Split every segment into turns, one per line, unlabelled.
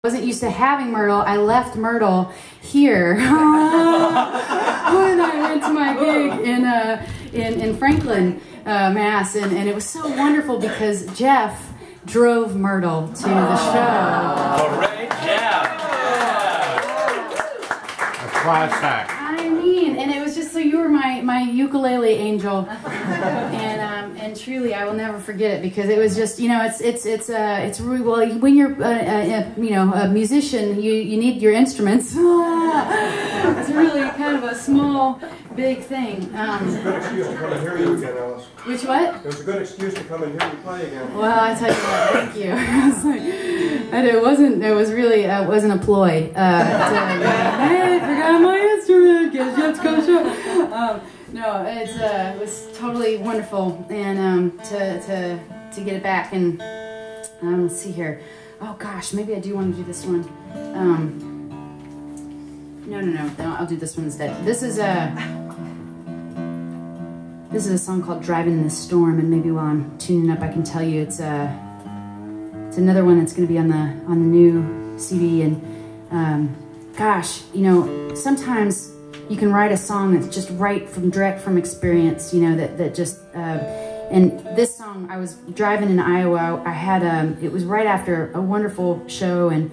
Wasn't used to having Myrtle. I left Myrtle here when I went to my gig in Franklin, Mass, and it was so wonderful because Jeff drove Myrtle to the show.
All right, Jeff.
A class act.
I mean, and it was just so you were my ukulele angel, and truly I will never forget it because it was just, you know, it's really, well, when you're you know, a musician, you need your instruments. It's really kind of a small big thing.
It was a good excuse to come and hear you again, Alice.
Which what?
It was a good excuse to come and hear you play again.
Well, I tell you what, thank you. I was like, and it wasn't a ploy. Hey, I forgot my instrument. Guess you have to come show. No, it was totally wonderful, and to get it back. And let's see here. Oh gosh, maybe I do want to do this one. No, I'll do this one instead. This is a song called "Driving in the Storm," and maybe while I'm tuning up, I can tell you it's another one that's going to be on the new CD. And gosh, you know, sometimes you can write a song that's just direct from experience. You know, that just and this song, I was driving in Iowa. I had it was right after a wonderful show, and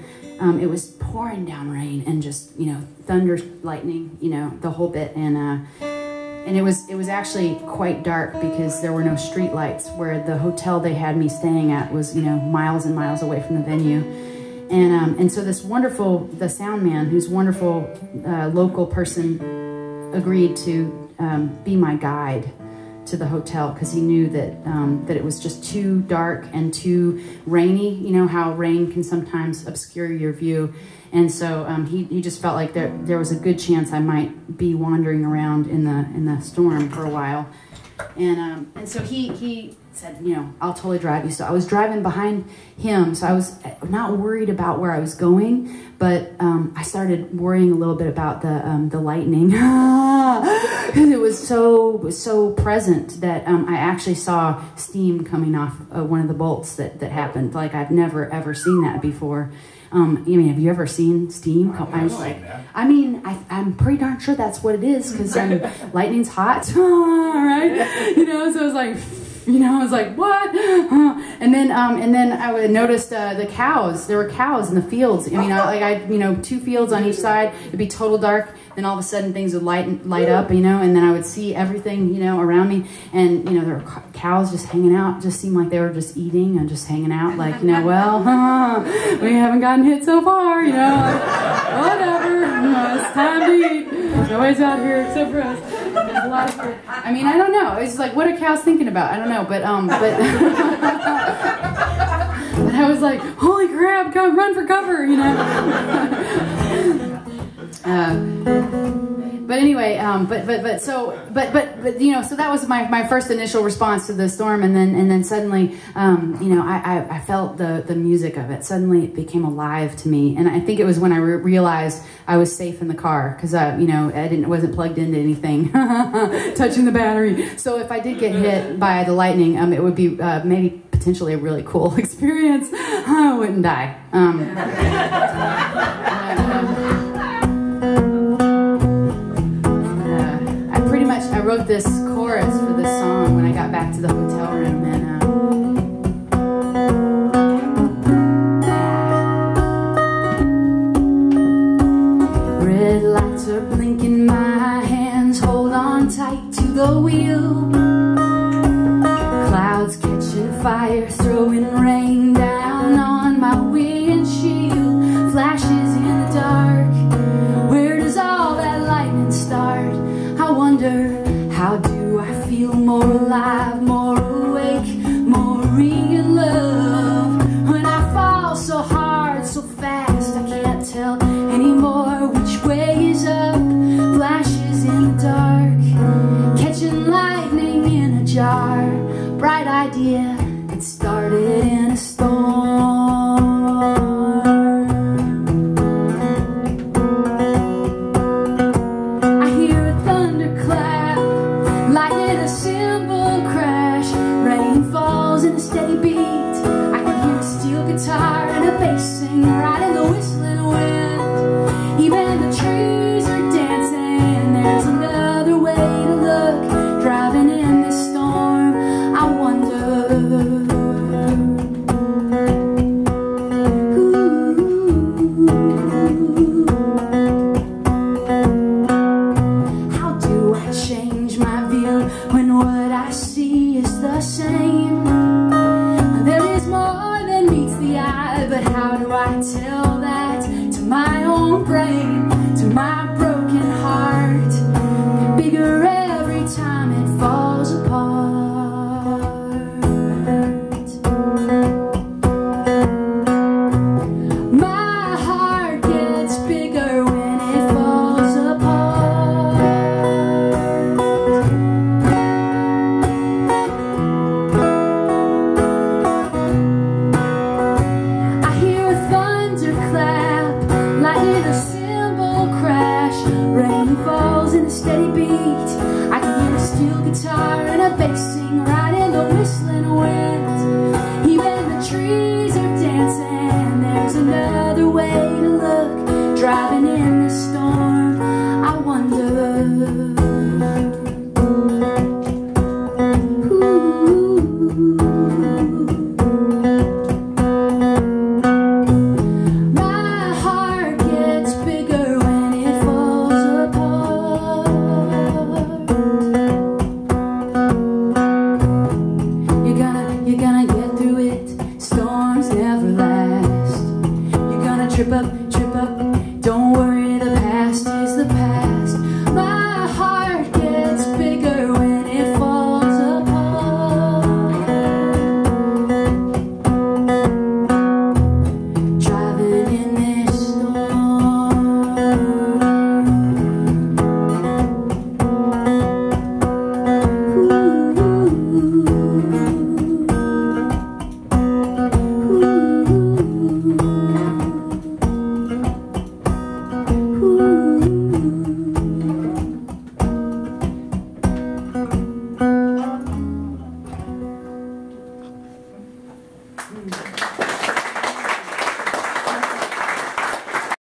it was pouring down rain and just, you know, thunder, lightning, you know, the whole bit. And it was actually quite dark because there were no street lights, where the hotel they had me staying at was, you know, miles and miles away from the venue. And so this wonderful, the sound man, who's wonderful local person, agreed to be my guide to the hotel because he knew that that it was just too dark and too rainy. You know how rain can sometimes obscure your view. And so he just felt like there was a good chance I might be wandering around in the storm for a while, and so he said, you know, I'll totally drive you. So I was driving behind him, so I was not worried about where I was going, but I started worrying a little bit about the lightning because it was so present that I actually saw steam coming off one of the bolts that happened. Like I've never ever seen that before. I mean, have you ever seen steam? I was like, I mean, I'm pretty darn sure that's what it is because lightning's hot, right? You know, so I was like, you know, I was like, what? And then I noticed the cows. There were cows in the fields. I mean, you know, 2 fields on each side. It'd be total dark. Then all of a sudden things would light up, you know, and then I would see everything, you know, around me. And, you know, there were cows just hanging out. Just seemed like they were just eating and just hanging out. Like, you know, well, we haven't gotten hit so far, you know. Like, whatever. You know, it's time to eat. There's nobody's out here except for us. There's a lot of food. I mean, I don't know. It's like, what are cows thinking about? I don't know. But but I was like, holy crap, go run for cover, you know. But anyway, but you know, so that was my first initial response to the storm, and then suddenly, you know, I felt the music of it. Suddenly, it became alive to me, and I think it was when I realized I was safe in the car because you know, I wasn't plugged into anything, touching the battery. So if I did get hit by the lightning, it would be maybe potentially a really cool experience. I wouldn't die. I wrote this chorus for this song when I got back to the hotel room, and red lights are blinking, my hands hold on tight to the wheel. Clouds catching fire, throwing rain down on my windshield. Flashes in the dark, where does all that lightning start? I wonder, how do I feel more alive, more awake, more in love? When I fall so hard, so fast, I can't tell anymore which way is up. Flashes in the dark, catching lightning in a jar. Bright idea, it started in a storm. stone brain to my broken heart, bigger every time it falls apart. My heart gets bigger when it falls apart. I hear a thunderclap, lightning, a cymbal crash, rain falls in a steady beat. I can hear a steel guitar and a bass sing right in the whistling wind. Even the trees are dancing. There's another way to look, driving in the storm. I wonder. You're gonna get through it, storms never last. You're gonna trip up